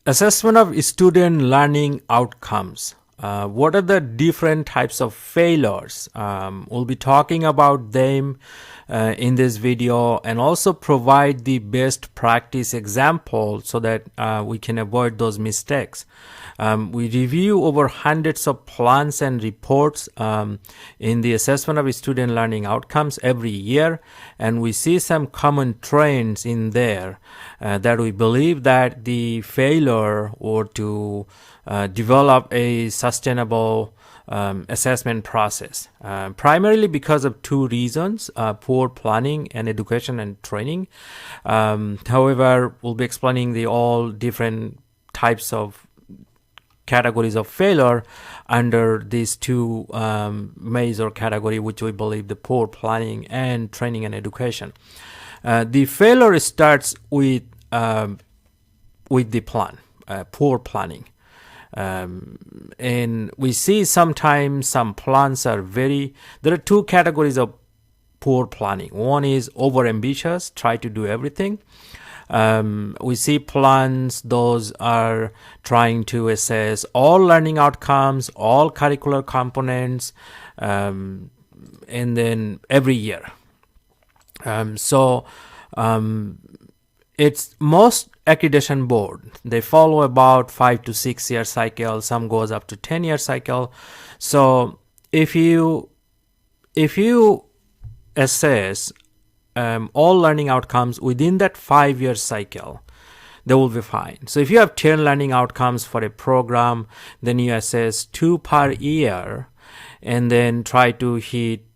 Assessment of student learning outcomes. What are the different types of failures? We'll be talking about them in this video and also provide the best practice example so that we can avoid those mistakes. We review over hundreds of plans and reports in the assessment of student learning outcomes every year, and we see some common trends in there that we believe that the failure or to develop a sustainable assessment process, primarily because of two reasons: poor planning and education and training. However, we'll be explaining the all different types of categories of failure under these two major category, which we believe the poor planning and training and education. The failure starts with the plan, poor planning. And we see sometimes some plans are there are two categories of poor planning. One is over ambitious, try to do everything. We see plans, those are trying to assess all learning outcomes, all curricular components, and then every year. It's most accreditation board, they follow about 5 to 6 year cycle, some goes up to 10-year cycle. So if you assess all learning outcomes within that 5-year cycle, they will be fine. So if you have 10 learning outcomes for a program, then you assess 2 per year and then try to hit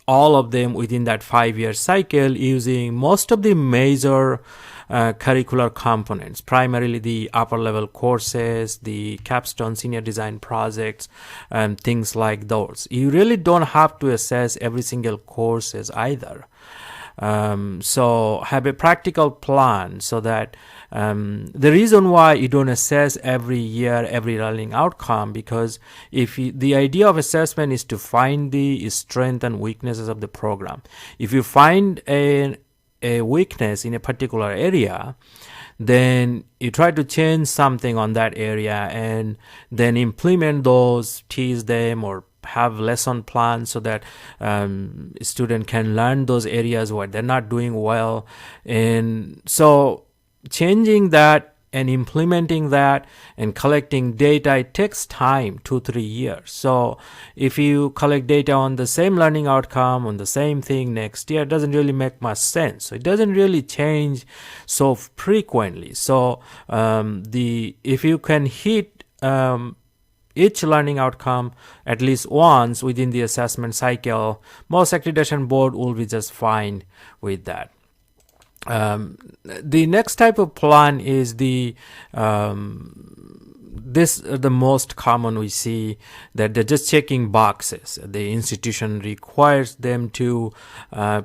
all of them within that 5-year cycle using most of the major curricular components, primarily the upper level courses, the capstone senior design projects, and things like those. You really don't have to assess every single courses either. So have a practical plan so that the reason why you don't assess every year every learning outcome, because the idea of assessment is to find the strength and weaknesses of the program. If you find a weakness in a particular area, then you try to change something on that area and then implement those, tease them, or have lesson plans so that student can learn those areas where they're not doing well. And so changing that and implementing that and collecting data, it takes time, 2-3 years. So if you collect data on the same learning outcome on the same thing next year, it doesn't really make much sense. So it doesn't really change so frequently. So if you can hit each learning outcome at least once within the assessment cycle, most accreditation board will be just fine with that. The next type of plan is the most common we see, that they're just checking boxes. The institution requires them to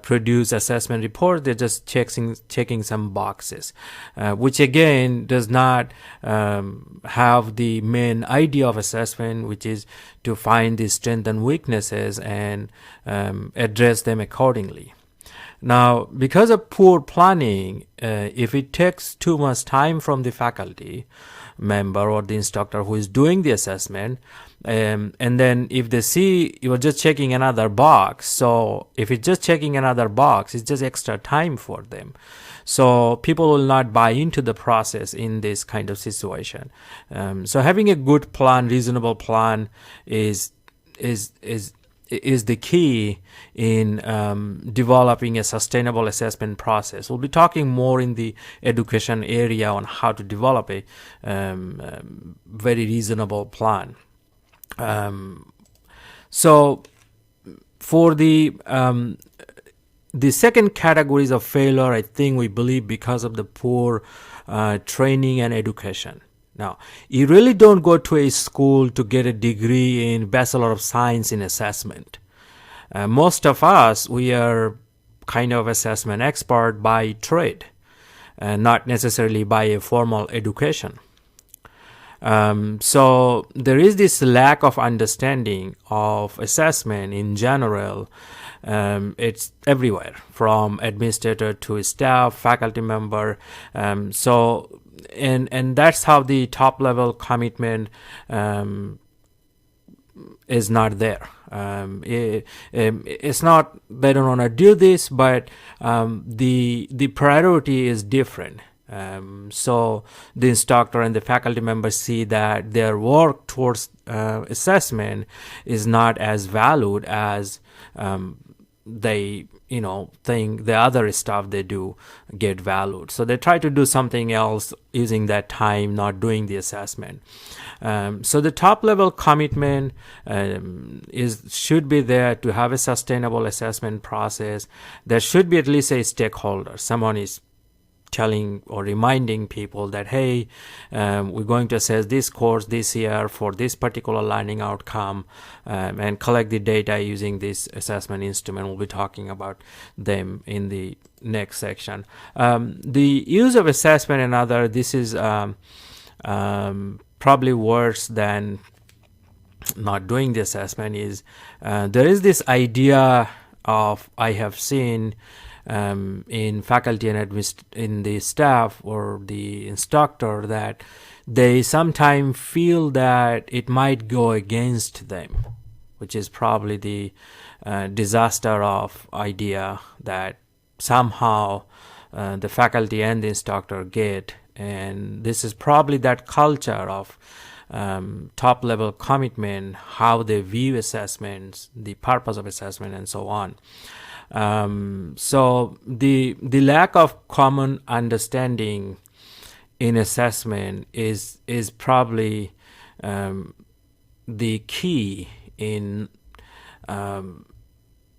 produce assessment report. They're just checking some boxes, which again does not have the main idea of assessment, which is to find the strengths and weaknesses and address them accordingly. Now, because of poor planning, if it takes too much time from the faculty member or the instructor who is doing the assessment, and then if they see you're just checking another box, so if it's just checking another box, it's just extra time for them. So people will not buy into the process in this kind of situation. So having a good plan, reasonable plan is the key in developing a sustainable assessment process. We'll be talking more in the education area on how to develop a very reasonable plan. So for the second categories of failure, I think we believe because of the poor training and education. Now, you really don't go to a school to get a degree in Bachelor of Science in Assessment. Most of us, we are kind of assessment expert by trade, not necessarily by a formal education. So there is this lack of understanding of assessment in general. It's everywhere, from administrator to staff, faculty member. So and that's how the top level commitment is not there. It's not they don't want to do this, but the priority is different. So the instructor and the faculty members see that their work towards assessment is not as valued as they think the other stuff they do get valued. So they try to do something else using that time, not doing the assessment. So the top level commitment should be there to have a sustainable assessment process. There should be at least a stakeholder. Someone is telling or reminding people that, hey, we're going to assess this course this year for this particular learning outcome, and collect the data using this assessment instrument. We'll be talking about them in the next section. The use of assessment and other, this is probably worse than not doing the assessment, is there is this idea of, I have seen in faculty and in the staff or the instructor, that they sometimes feel that it might go against them, which is probably the disaster of idea that somehow the faculty and the instructor get. And this is probably that culture of top level commitment, how they view assessments, the purpose of assessment, and so on. So the lack of common understanding in assessment is probably the key in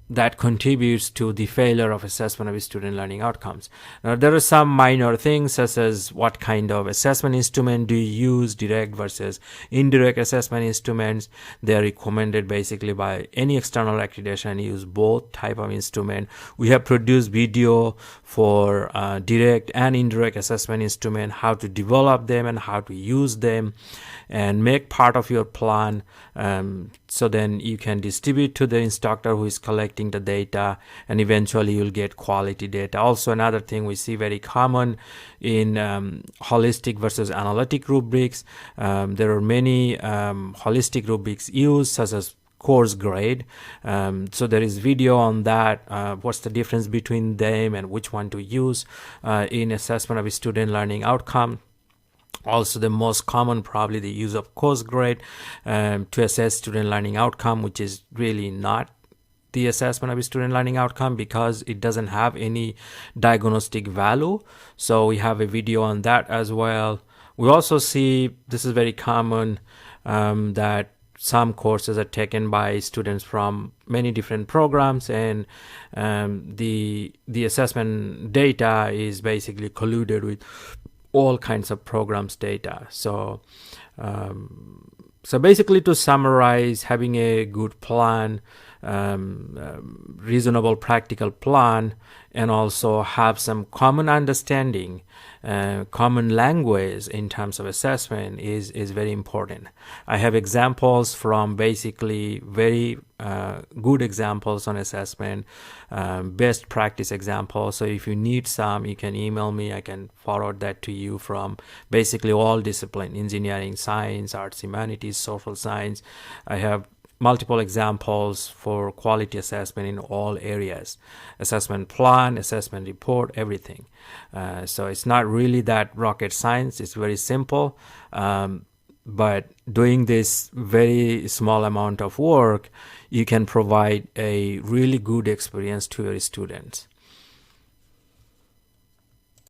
that contributes to the failure of assessment of student learning outcomes. Now, there are some minor things, such as what kind of assessment instrument do you use, direct versus indirect assessment instruments. They are recommended basically by any external accreditation. Use both type of instrument. We have produced video for direct and indirect assessment instrument, how to develop them and how to use them, and make part of your plan, so then you can distribute to the instructor who is collecting the data, and eventually you'll get quality data. Also, another thing we see very common in holistic versus analytic rubrics, there are many holistic rubrics used, such as course grade. So there is video on that, what's the difference between them and which one to use in assessment of student learning outcome. Also, the most common, probably the use of course grade to assess student learning outcome, which is really not the assessment of student learning outcome because it doesn't have any diagnostic value. So we have a video on that as well. We also see, this is very common, that some courses are taken by students from many different programs, and the assessment data is basically colluded with all kinds of programs data. So basically, to summarize, having a good plan, reasonable practical plan, and also have some common understanding, common language in terms of assessment is very important. I have examples from basically very good examples on assessment, best practice examples. So if you need some, you can email me. I can forward that to you from basically all discipline: engineering, science, arts, humanities, social science. I have multiple examples for quality assessment in all areas: assessment plan, assessment report, everything. So it's not really that rocket science. It's very simple. But doing this very small amount of work, you can provide a really good experience to your students.